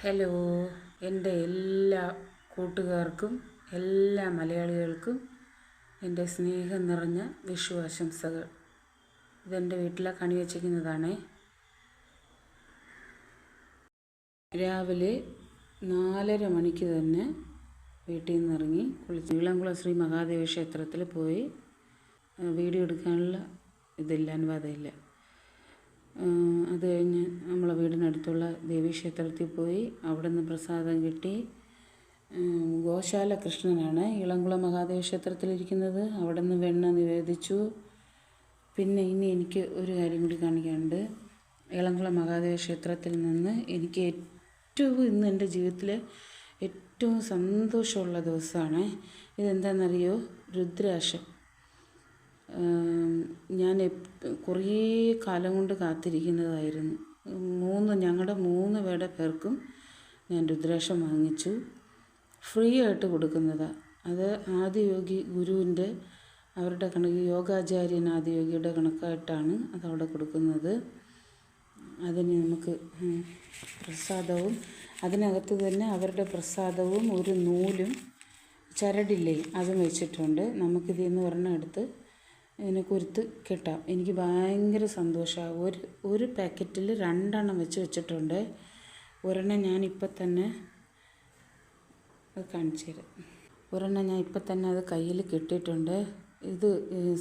Hello, എൻ്റെ എല്ലാ കൂട്ടുകാർക്കും എല്ലാ മലയാളികൾക്കും എൻ്റെ സ്നേഹം നിറഞ്ഞ വിഷു ആശംസകൾ. ഇതെൻ്റെ വീട്ടിലെ കണി വച്ചിരിക്കുന്നതാണേ. രാവിലെ 4:30 മണിക്ക് തന്നെ വീട്ടിൽ നിന്ന് ഇറങ്ങി ഇളംകുളം ശ്രീ മഹാദേവ ക്ഷേത്രത്തിൽ പോയി. വീഡിയോ എടുക്കാനുള്ള അനുവാദമില്ല. അത് കഴിഞ്ഞ് നമ്മളെ വീടിനടുത്തുള്ള ദേവീക്ഷേത്രത്തിൽ പോയി. അവിടെ നിന്ന് പ്രസാദം കിട്ടി. ഗോശാല കൃഷ്ണനാണ് ഇളംകുളം മഹാദേവ ക്ഷേത്രത്തിലിരിക്കുന്നത്. അവിടെ നിന്ന് വെണ്ണ നിവേദിച്ചു. പിന്നെ ഇനി എനിക്ക് ഒരു കാര്യം കൂടി കാണിക്കാനുണ്ട്. ഇളംകുളം മഹാദേവ ക്ഷേത്രത്തിൽ നിന്ന് എനിക്ക് ഇന്ന് എൻ്റെ ജീവിതത്തിലെ ഏറ്റവും സന്തോഷമുള്ള ദിവസമാണ്. ഇതെന്താണെന്നറിയോ? രുദ്രാക്ഷം. ഞാൻ കുറേ കാലം കൊണ്ട് കാത്തിരിക്കുന്നതായിരുന്നു. ഞങ്ങളുടെ 3 പേർക്കും ഞാൻ രുദ്രാക്ഷം വാങ്ങിച്ചു. ഫ്രീ ആയിട്ട് കൊടുക്കുന്നതാണ്. അത് ആദിയോഗി ഗുരുവിൻ്റെ അവരുടെ യോഗാചാര്യൻ ആദിയോഗിയുടെ കണക്കായിട്ടാണ് അതവിടെ കൊടുക്കുന്നത്. അതിന് നമുക്ക് പ്രസാദവും അതിനകത്ത് തന്നെ അവരുടെ പ്രസാദവും ഒരു നൂലും ചരടില്ലേ അതും വെച്ചിട്ടുണ്ട്. നമുക്കിതിൽ നിന്ന് ഒരെണ്ണം എടുത്ത് ഇതിനെ കുരുത്ത് കെട്ടാം. എനിക്ക് ഭയങ്കര സന്തോഷമാണ്. ഒരു പാക്കറ്റിൽ 2 എണ്ണം വെച്ചിട്ടുണ്ട്. ഒരെണ്ണം ഞാൻ ഇപ്പം തന്നെ അത് കാണിച്ചു തരാം. ഒരെണ്ണം ഞാൻ ഇപ്പം തന്നെ അത് കയ്യിൽ കെട്ടിയിട്ടുണ്ട്. ഇത്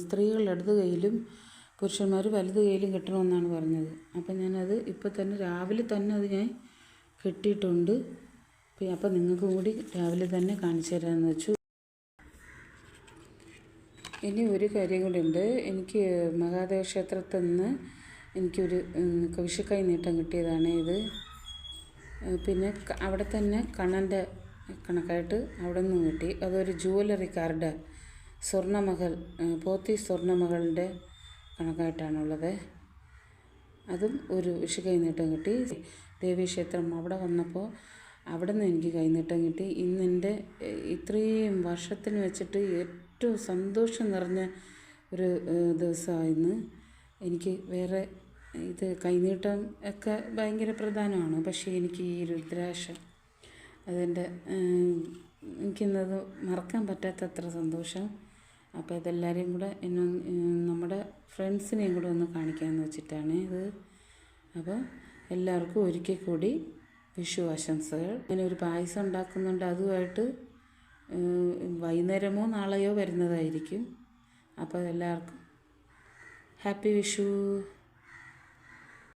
സ്ത്രീകൾ ഇടത് കയ്യിലും പുരുഷന്മാർ വലത് കയ്യിലും കെട്ടണമെന്നാണ് പറഞ്ഞത്. അപ്പം ഞാനത് ഇപ്പം തന്നെ രാവിലെ തന്നെ അത് ഞാൻ കെട്ടിയിട്ടുണ്ട്. അപ്പം നിങ്ങൾക്കും കൂടി രാവിലെ തന്നെ കാണിച്ചു തരാമെന്ന് വെച്ചു. ഇനി ഒരു കാര്യം കൂടി ഉണ്ട്. എനിക്ക് മഹാദേവ ക്ഷേത്രത്തിൽ നിന്ന് എനിക്കൊരു വിഷുക്കൈ നീട്ടം കിട്ടിയതാണ് ഇത്. പിന്നെ അവിടെ തന്നെ കണ്ണൻ്റെ കണക്കായിട്ട് അവിടെ നിന്നും കിട്ടി. അതൊരു ജുവലറിക്കാരുടെ സ്വർണ്ണമകൾ പോത്തി സ്വർണ്ണമകളുടെ കണക്കായിട്ടാണുള്ളത്. അതും ഒരു വിഷുക്കൈ നീട്ടം കിട്ടി. ദേവീക്ഷേത്രം അവിടെ വന്നപ്പോൾ അവിടെ നിന്ന് എനിക്ക് കൈനീട്ടം കിട്ടി. ഇന്നെൻ്റെ ഇത്രയും വർഷത്തിന് വെച്ചിട്ട് ഏറ്റവും സന്തോഷം നിറഞ്ഞ ഒരു ദിവസമായിരുന്നു. എനിക്ക് വേറെ കൈനീട്ടം ഒക്കെ ഭയങ്കര പ്രധാനമാണ്. പക്ഷേ എനിക്ക് ഈ രുദ്രാക്ഷം എനിക്കിന്നത് മറക്കാൻ പറ്റാത്തത്ര സന്തോഷം. അപ്പോൾ ഇതെല്ലാവരെയും കൂടെ നമ്മുടെ ഫ്രണ്ട്സിനെയും കൂടെ ഒന്ന് കാണിക്കാമെന്ന് വെച്ചിട്ടാണ് ഇത്. അപ്പോൾ എല്ലാവർക്കും ഒരിക്കൽ കൂടി വിഷു ആശംസകൾ. അങ്ങനെ ഒരു പായസം ഉണ്ടാക്കുന്നുണ്ട്. അതുമായിട്ട് വൈകുന്നേരമോ നാളെയോ വരുന്നതായിരിക്കും. അപ്പോൾ എല്ലാവർക്കും ഹാപ്പി വിഷു.